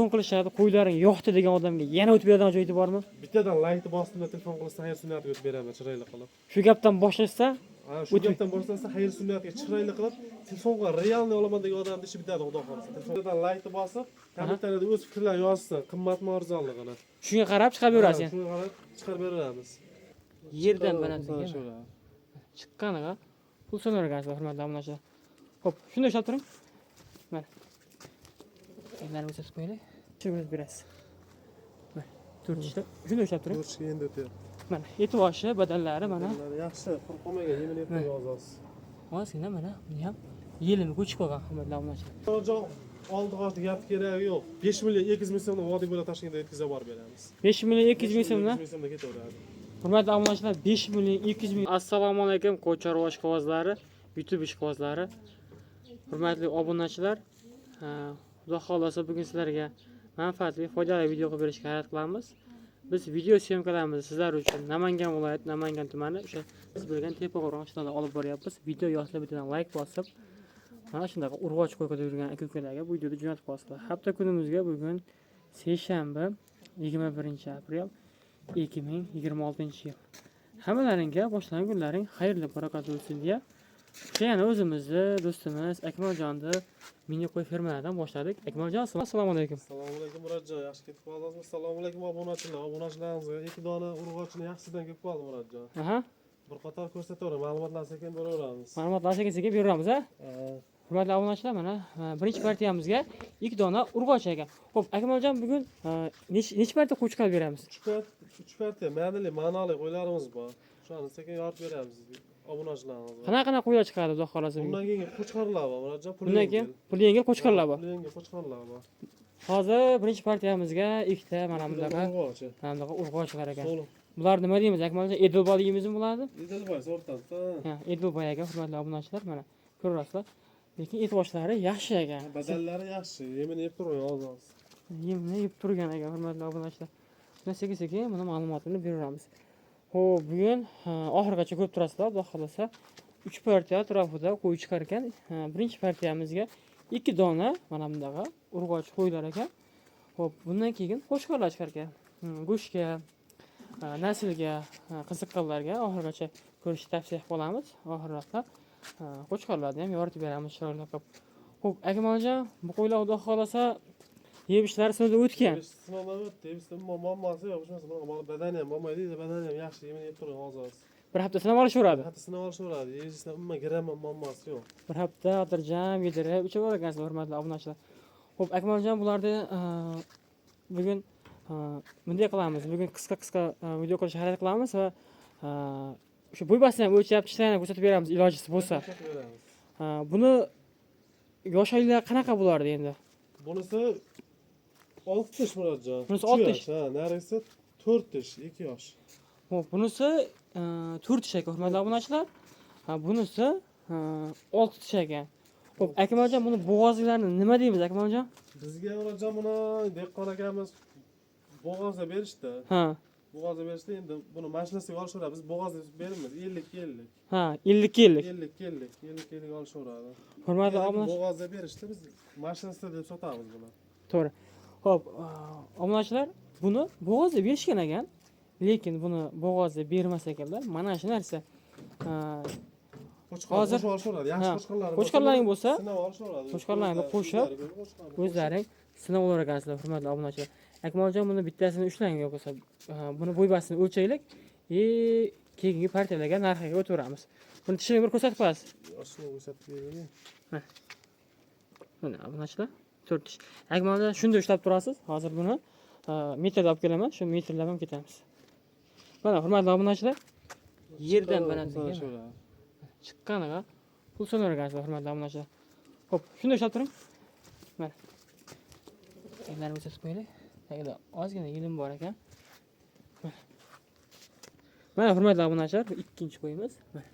Telefon qilishadi, qo'ylaring yo'qdi degan odamga yana o'tib beradigan joyi bormi? Bittadan laykni bosdim, telefon qilsa xayr sunnatiga o'tib beraman chiroyli qilib. Shu gapdan boshlashsa, Shu gapdan boshlasa xayr sunnatiga chiroyli qilib, telefonga realniy olaman degan odamni ishi bitadi, xudo xolasa. Telefondan laykni bosib, kommentariyada o'z fikrlarini yozsin, qimmatmi arzonligini. shunga qarab chiqarib berasiz. Shunga qarab chiqarib beramiz. Yerdan balandligi chiqqaniga pul so'rayapsiz, hurmatli obunachilar. Xo'p, shunday ishlab turing. Mana. Endi o'sib qo'yaylik. Chiqarib berasiz. Mana, 4 ishda shunday ishlab turing. 4 endi o'tyapti. Mana, etiboshi, badallari mana. Yaxshi, quruq qolmagan, yemin etib yozasiz. Hozirgina mana buni ham yelini ko'chib qolgan, hurmatli obunachilar. To'g'ri, oldi-qo'shni gap keragi yo'q. 5 million 200 ming so'mni vodiy bo'la Toshkentga yetkazib borib beramiz. 5 million 200 ming so'mdan. 200 ming so'mda ketaveradi. Hurmatli obunachilar, 5 million 200 ming. Assalomu alaykum, Qo'charo ishqibozlari, YouTube ishqibozlari. Hurmatli obunachilar, xudo xolasa bugun sizlarga manfaatli, foydali video qilib berishga harakat qilamiz. Biz video syomkalarimizni sizlar uchun Namangan viloyati, Namangan tumani, o'sha siz bilgan Tepaqo'rg'on shundan olib boryapmiz. Video yoqsa bittadan like bosib, mana shunday urg'och qo'yib yurgan aka-ukalarga bu videoni jo'natib qo'yasizlar. Hafta kunimizga bugun seshanba 21-aprel 2026-yil. Hammalaringga boshlagan kunlaring xayrli, barakatli bo'lsin deya, yana o'zimizni do'stimiz Akmaljonning mini qo'y fermalaridan boshladik. Akmaljon, assalomu alaykum. Assalomu alaykum Murodjon, yaxshi ketib qoldingizmi? Assalomu alaykum obunachilar. Obunachilarimizga 2 dona urg'ochini yaxshidan kelib qoldi Murodjon. Aha. Bir qator ko'rsataveramiz, ma'lumotlar sekin beraveramiz. Ma'lumotlar sekin beramiz, ha? Hurmatli obunachilar, mana birinchi partiyamizga 2 dona urg'och ekan. Xo'p, Akmaljon bugun necha partiya qo'y chiqarib beramiz? 3 partiya ma'noli qo'ylarimiz bor. Shuni sekin yoritib beramiz obunachilarimizga. Qanaqa qo'ylar chiqadi, xudo xolasa bugun? Bundan keyin qo'chqorlar bor, Murodjon. Bundan keyin pul yengil qo'chqorlar bor. Pul yengil qo'chqorlar bor. Hozir birinchi partiyamizga ikkita mana bunaqa urg'ochlar ekan. Bular nima deymiz, Akmaljon? Edilboy deymizmi bularni? Edilboy sortanda. Ha, Edilboy ekan, hurmatli obunachilar, mana ko'rasizlar. Lekin etiboshlari yaxshi ekan. Badallari yaxshi, yemini yeb turgan hozir. Yemini yeb turgan ekan, hurmatli obunachilar. Shuna sekin-sekin buni ma'lumotini beramiz. Xo'p, bugun oxirigacha ko'rib turasizlar, xudo xolasa. 3 partiya atrofida qo'y chiqar ekan. Birinchi partiyamizga 2 dona mana bundaqa urg'och qo'ylar ekan. Xo'p, bundan keyin qo'chqorlar chiqar ekan. Go'shtga, naslga, qiziqqanlarga oxirigacha ko'rishni tavsiya qilamiz. Oxirroqda qo'chqorlarni ham yoritib beramiz chiroyli qilib. Xo'p, Akmaljon, bu qo'ylar xudo xolasa yeb ishlari sinovdan o'tgan. Sinovdan o'tdi, bizda muammosi yo'q, shunisi badani ham bo'lmaydi, badani ham yaxshi, yemini yeb turgan hozir. Bir hafta sinov olishaveradi. Hatto sinov olishaveradi, yeyishdan umuman gram muammosi yo'q. Bir hafta xotirjam yedirib ichaver ekansizlar, hurmatli obunachilar. Xo'p, Akmaljon, bularni bugun bunday qilamiz. Bugun qisqa video qilishga harakat qilamiz va o'sha bo'y basini ham o'lchab, tishlarini ko'rsatib beramiz ilojisi bo'lsa. Buni yosh oylar qanaqa bo'lardi endi? Bunisi 6 yosh Murodjon. Bunisi 6 yosh. Ha, narisi 4 yosh, 2 yosh. Xo'p, bunisi 4 yosh ekan, hurmatli obunachilar. Bunisi 6 yosh ekan. Xo'p, Akmaljon, buni bo'g'ozlarini nima deymiz, Akmaljon? Bizga Murodjon buni dehqon akamiz bo'g'ozga berishdi. Ha. Bo'g'ozga berishdi, endi buni mashinasiga olishaveradi. Biz bo'g'ozga beramiz, 50-50. Ha, 50-50. 50-50 olishaveradi. Hurmatli obunachilar, bo'g'ozga berishdi, biz mashinasida deb sotamiz buni. to'g'ri. Xo'p, obunachilar, buni bo'g'ozga berishgan ekan, lekin buni bo'g'ozga bermas ekanlar. Mana shu narsa. Hozir olishaveradi. Yaxshi qo'chqorlaring bo'lsa, sinov olishaveradi. qo'chqorlarni qo'shib o'zlaring sinov olar ekansizlar, hurmatli obunachilar. Akmaljon, buni bittasini ushlang yo'qsa, buni bo'y basini o'lchaylik, keyingi partiyalarga narxiga o'tib Buni tishini bir ko'rsatib qo'yasiz. Oshni ko'rsatib bering. Mana obunachilar, 4 tish. Akmaljon, shunday ushlab turasiz. Hozir buni metrda olib kelaman, shu metrlab ham ketamiz. Mana hurmatli obunachilar, yerdan balandligi chiqqaniga pul so'rar ekansizlar, hurmatli obunachilar. Xo'p, shunday ushlab turing. Mana. Endi o'sib qo'yaylik. Tagida ozgina yelim bor ekan. Mana hurmatli obunachilar, ikkinchi qo'yimiz. Mana.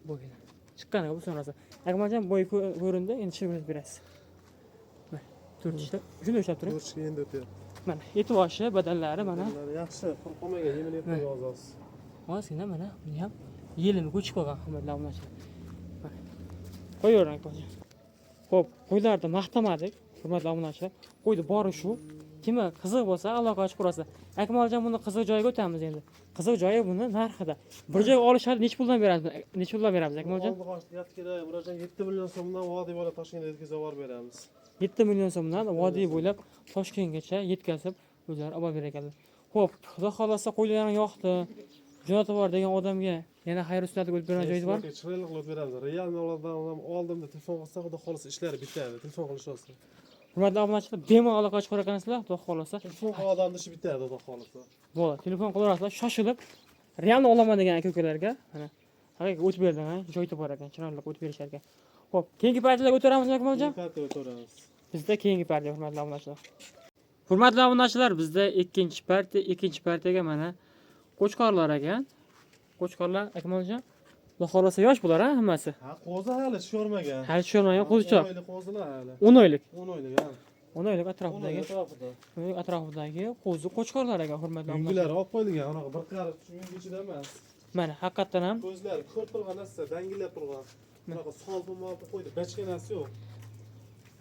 Bo'yida. Chiqqaniga bu sonrasi. Akmaljon, bo'y ko'rindi, endi tushirib berasiz. Mana, 4 ishda. Shunday ushlab turing. 4 endi o'tyapti. Mana, etiboshi, badallari mana. Yaxshi, quruq qolmagan, yemini yeb yozasiz. Hozirgina mana buni ham yelini ko'chib qolgan, hurmatli obunachilar. Qo'yavering, Akmaljon. Xo'p, qo'ylarni maqtamadik. Hurmatli obunachilar, qo'ydi bori shu. Kimga qiziq bo'lsa, aloqa ochib ko'rasiz. Akmaljon buni qiziq joyiga o'tamiz endi. Qiziq joyi buni narxida. Bir joyga olishadi, necha puldan beramiz? Necha puldan beramiz Akmaljon? Oldi qo'shdi gap kerak. Burajon 7 million so'mdan vodiy bo'ylab Toshkentga yetkazib yuborib beramiz. 7 million so'mdan vodiy bo'ylab Toshkentgacha yetkazib o'zlari olib berganlar. Xo'p, xudo xolasa qo'ylarni yoqdi. Jonati bor degan odamga yana xayr ustatib o'tib bergan joyi bor. Chiroyli qilib beramiz. Real noladan oldimda telefon qilsa, xudo xolasa ishlari bitadi. Telefon qilish olsa. Hurmatli obunachilar, bemalol aloqa ochib ko'rakansizlar, xudo xolasa. Telefon odamni ishi bitadi, xudo xolasa. Bo'ldi, telefon qilaverasizlar, shoshilib realni olaman degan aka-ukalarga, mana haqiqiy o'tib berdim, joy topar ekan, chiroyli o'tib berishar ekan. Xo'p, keyingi partiyalarga o'taramizmi Akmaljon? Partiya o'tiramiz. Bizda keyingi partiya hurmatli obunachilar. Hurmatli obunachilar, bizda ikkinchi partiyaga mana qo'chqorlar ekan. Qo'chqorlar Akmaljon, xudo xolasa yosh bular hammasi. Ha, qo'zi hali tushirmagan. Hali tushirmagan qo'zichoq. 10 oylik qo'zilar hali. 10 oylik. 10 oylik, ha. 10 oylik atrofidagi, atrofidagi qo'zi qo'chqorlar ekan hurmatli obunachilar. Yungilari olib qo'yilgan, unaqa bir qarib tushungan ichida emas. Mana haqiqatan ham Ko'zlari ko'rib turgan narsa, dangillab turgan. Bunaqa solbi-molbi qo'ydi, bachka narsa yo'q.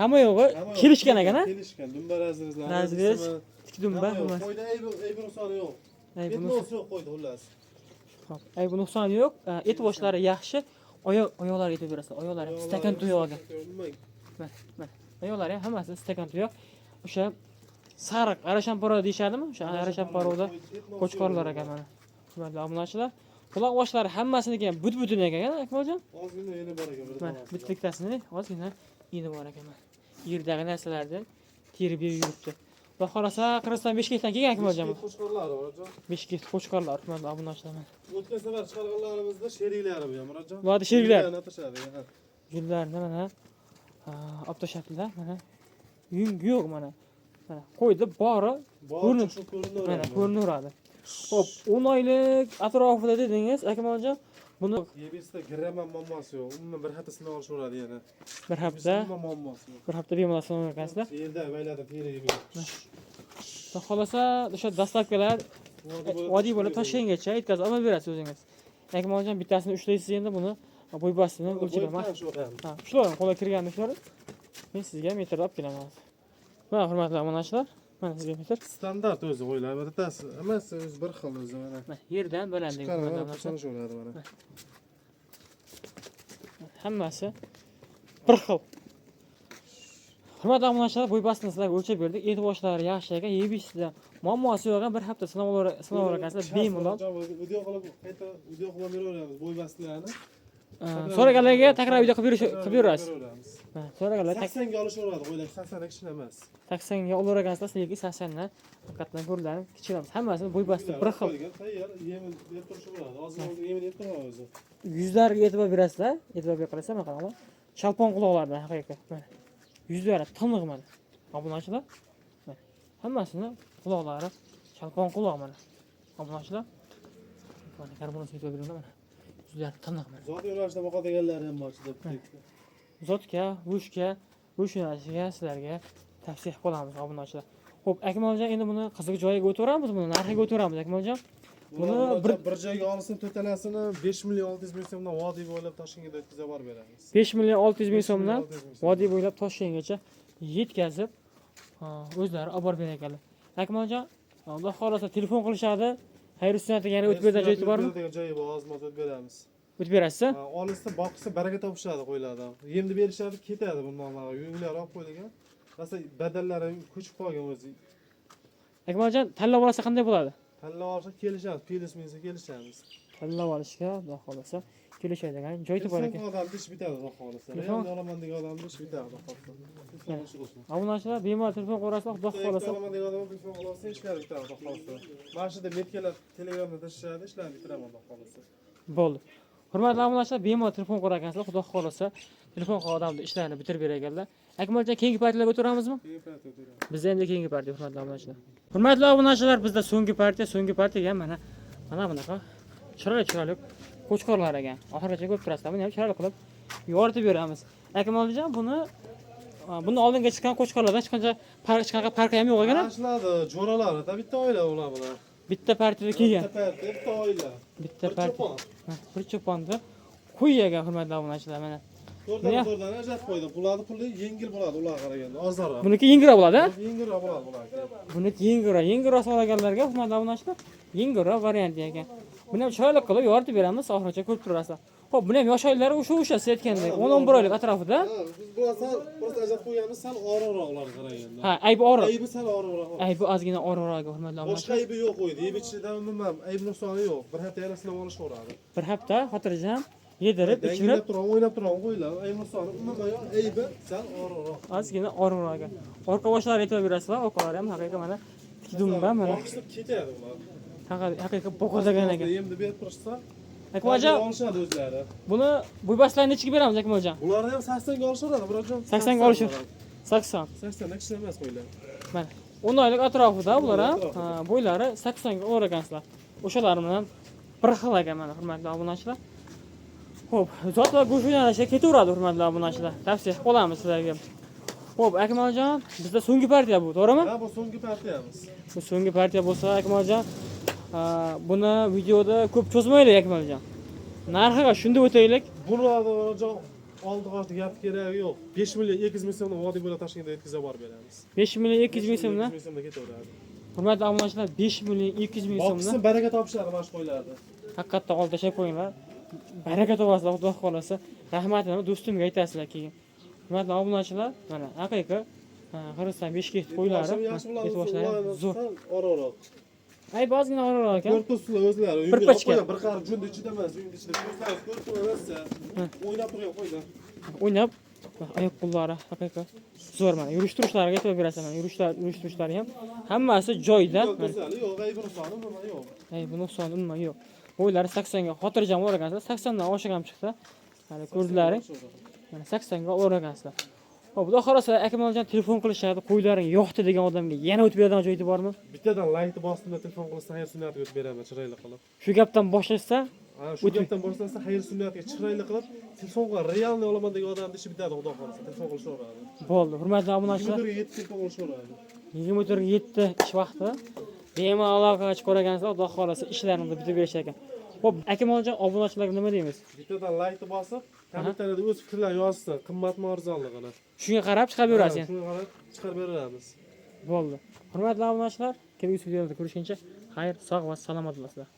hamma yo'g'i kelishgan ekan, ha? Kelishgan, dumba razrizlar. Razriz, tik dumba, hammasi. Qo'yda aybi nuqsoni yo'q. Aybi Aybi yo'q qo'ydi xullas. Xo'p, aybi nuqsoni yo'q. Et boshlari yaxshi. Oyoqlari yetib berasiz. Oyoqlari stakan tuyoq olgan. Mana. Oyoqlari ham hammasi stakan tuyoq. O'sha sariq arashamparo deyshadimi? O'sha arashamparada qo'chqorlar ekan mana. Hurmatli obunachilar, quloq boshlari hammasiniki ham but-butun ekan, Akmaljon. Ozgina yeni bor ekan. Mana bitta-bittasini ozgina yeni bor ekan. Yerdagi narsalarni terib yuribdi. Xudo xolasa Qirg'iziston Bishkekdan kelgan Akmaljon. Qo'chqorlar bor, Bishkek qo'chqorlar, hurmatli obunachilar. o'tgan safar chiqarganlarimizda sheriklari bu ham, Murodjon. Vodi sheriklar. Atashadi. Gullarni mana olib tashlabdilar, mana. Yung yo'q mana. Mana qo'ydi bori ko'rinib, mana ko'rinaveradi. Xo'p, 10 oylik atrofida dedingiz, Akmaljon. Buni Yebisda gramm muammosi yo'q. Umuman bir hafta sinov olishaveradi yana. bir hafta muammosi yo'q. bemalol sinov qilasizlar. Yerda bayladim, teriga. Xudo xolasa o'sha dastlabkilar vodiy bo'lib Toshkentgacha yetkazib olib berasiz o'zingiz. Akmaljon bittasini ushlaysiz endi buni bo'y-bostini o'lchab beraman. Ha, shular qo'lga kirganini shular. Men sizga metr olib kelaman. Mana hurmatli obunachilar, mana sizga metr. Standart o'zi o'ylar, bittasi emas, o'zi bir xil o'zi mana. Mana yerdan balandlik hurmatli obunachilar. Chiqarishaveradi mana. Hammasi bir xil. Hurmatli obunachilar, bo'y-bostini sizlarga o'lchab berdik. Et boshlari yaxshi ekan, yeb-ichishda muammosi yo'q ekan. Bir hafta sinov o'rgansizlar bemalol. Video qilib beraveramiz bo'y-bostlarni. So'raganlarga takror video qilib berasiz. So'raganlar 80 ga olishaveradi, o'ylar 80 kichkina emas. 80 ga olavergansizlar, lekin 80 dan haqiqatan ko'rlanib kichikamiz. Hammasini bo'y-bosti bir xil. Tayyor, yemini yeb turishaveradi. Ozgina yemini yeb turadi o'zi. Yuzlariga e'tibor berasizlar. E'tibor berasizlar, mana qaranglar. Shalpon quloqlardan haqiqatan. Mana. Yuzlari tiniq mana. Obunachilar. Mana. Hammasini quloqlari shalpon quloq mana. Obunachilar. Mana karbonasiga e'tibor bering mana. Yuzlari tiniq mana. Zot yo'nalishda boqadiganlar ham bor deb. Zotga, go'shtga, go'sht yo'nalishiga sizlarga tavsiya qilamiz obunachilar. Xo'p, Akmaljon, endi buni qiziq joyiga o'tiramiz, buni narxiga o'tiramiz Akmaljon. Buni bir joyga olsin, to'talasini 5 million 600 ming so'mdan vodiy bo'ylab Toshkentga yetkazib yuborib beramiz. 5 million 600 ming so'mdan vodiy bo'ylab Toshkentgacha yetkazib o'zlari olib borib berganlar. Akmaljon, Alloh xolasa telefon qilishadi. Xayr sunnatiga yana o'tib bergan joyi bormi? Joyi bor, ozma o'tib beramiz. O'tib berasiz? Olishsa, boqsa baraka topishadi qo'ylardan. Yemni berishadi, ketadi bundan mana. Yunglar olib qo'yilgan. Masalan, badallari ko'chib qolgan o'zi. Akmaljon, tanlab olsa qanday bo'ladi? Tanlab olsa kelishamiz, plyus-minus kelishamiz. Tanlab olishga Alloh xolasa kelishadigan joy topar ekan. Odamni ish bitadi, Alloh xolasa. Real olaman degan odamni ish bitadi, Alloh xolasa. Obunachilar bemalol telefon qilasizlar, Alloh xolasa. Olaman degan odamni telefon qilsa ishlari bitadi, Alloh xolasa. Mana shunda metkalar Telegramda tashishadi, ishlarni bitiraman, Alloh xolasa. Bo'ldi. Hurmatli obunachilar, bemalol telefon qilagansizlar, Xudo xolasa telefon qilgan odamni ishlarini bitirib berganlar. Akmaljon, keyingi partiyalarga o'tiramizmi? Keyingi partiya o'tiramiz. Bizda endi keyingi partiya hurmatli obunachilar. Hurmatli obunachilar, bizda so'nggi partiyaga mana bunaqa chiroyli qo'chqorlar ekan. Oxirigacha ko'p turasizlar. Buni ham chiroyli qilib yoritib beramiz. Akmaljon, buni oldinga chiqqan qo'chqorlardan hech qanaqa farqi ham yo'q ekan. Ashladi, jo'ralari, bitta oila ular bilan. Bitta partiyada kelgan. Bitta oila. Bitta partiya. Bir cho'ponni qo'y ekan hurmatli obunachilar mana. To'rdan ajratib qo'ydim. Bularni puli yengil bo'ladi ularga qaraganda, ozroq. Buniki yengilroq bo'ladi. Yengilroq bo'ladi bularga. Buniki yengilroq so'raganlarga hurmatli obunachilar, yengilroq variant ekan. Buni ham chiroyli qilib yoritib beramiz, oxirigacha ko'rib turasizlar. Xo'p, buni ham yosh oylari o'sha siz aytgandek 10-11 oylik atrofida. Biz bularni просто ajratib qo'yganmiz, sal og'irroq ularga qaraganda. Ha, aybi og'ir. Aybi sal og'irroq. Aybi ozgina og'irroq, hurmatli Boshqa obunachilar. aybi yo'q qo'ydi. Aybi ichida umuman aybi nuqsoni yo'q. Bir hafta yana sinab olishaveradi. Bir hafta xotirjam yedirib, ichirib, Dangillab o'ynab turib qo'yiladi. Aybi nuqsoni umuman yo'q. Aybi sal og'irroq. ozgina og'irroq ekan. Orqa boshlari aytib berasizlar, orqalari ham haqiqiy mana tikdumba mana. Boqishib ketadi ular. Haqiqiy boqazagan ekan. Endi berib turishsa, Akmaljon, olishadi o'zlari. buni bo'ybaslarni nechiga beramiz Akmaljon? Bularni ham 80 ga olishaveradi, birojon. 80 ga olishadi. 80. 80 kishi emas qo'ylar. Mana 10 oylik atrofida bular ham bo'ylari 80 ga olar ekansizlar. O'shalar bilan bir xil ekan mana hurmatli obunachilar. Xo'p, zot va go'sht yo'nalishga ketaveradi hurmatli obunachilar. Tavsiya qilamiz sizlarga. Xo'p, Akmaljon, bizda so'nggi partiya bu, to'g'rimi? Ha, bu so'nggi partiyamiz. Bu so'nggi partiya bo'lsa, Akmaljon, buni videoda ko'p cho'zmaylik Akmaljon. Narxiga shunda o'taylik. Buni birojon oldi-qochdi gap keragi yo'q. 5 million 200 ming so'mni vodiy bo'la Toshkentga yetkazib borib beramiz. 5 million 200 ming so'mdan. 200 ming so'mga ketaveradi. Hurmatli obunachilar, 5 million 200 ming so'mdan. Boqsin baraka topishadi mana shu qo'ylarda. Haqiqatdan olib tashab qo'yinglar. Baraka topasizlar, xudo xolasa. Rahmatini do'stimga aytasizlar keyin. Hurmatli obunachilar, mana haqiqiy Qirg'iziston beshkent qo'ylari e'tiborlari zo'r. Oroq. Ay, ozgina og'irroq ekan. Ko'rtusizlar o'zlari. Bir pachka. Bir qaror junda ichida emas, uyning ichida. Ko'rsangiz ko'rturasiz. O'ynab turgan qo'ylar. O'ynab, oyoq qo'llari haqiqiy zo'r mana. Yurish-turishlariga e'tibor berasiz mana. Yurish-turishlari ham hammasi joyida. Yo'q, aybi nuqsoni nima yo'q. Ay, bu nuqsoni nima yo'q. Bo'ylari 80 ga xotirjam o'ragansizlar. 80 dan oshiq ham chiqsa, mana ko'zlaring mana 80 ga o'ragansizlar. Xo'p, xudo xolasa Akmaljon telefon qilishadi, qo'ylaring yo'qdi degan odamga yana o'tib beradigan joyi bormi? Bittadan laytni bostimda telefon qilsa, xayr sunnatiga o'tib beraman chiroyli qilib. Shu gapdan boshlashsa, Shu gapdan boshlasa, xayr sunnatiga chiroyli qilib, telefonga realniy olaman degan odamni ishi bitadi, xudo xolasa. Telefon qilishaveradi. bo'ldi. Hurmatli obunachilar, 7 telefon qilishaveradi. 24 ish vaqti bemalol aloqaga chiqib ko'ragansizlar, xudo xolasa ishlarini bitirib berishar ekan. Xo'p, Akmaljon obunachilarga nima deymiz? Bittadan laytni bosib, kommentariyada o'z fikrlarini yozsin, qimmatmi arzonligini. Shunga qarab chiqarib berasiz. Shunga qarab chiqarib beramiz. Bo'ldi. Hurmatli obunachilar, kelgusi videolarda ko'rishguncha xayr, sog' va salomat bo'lasizlar.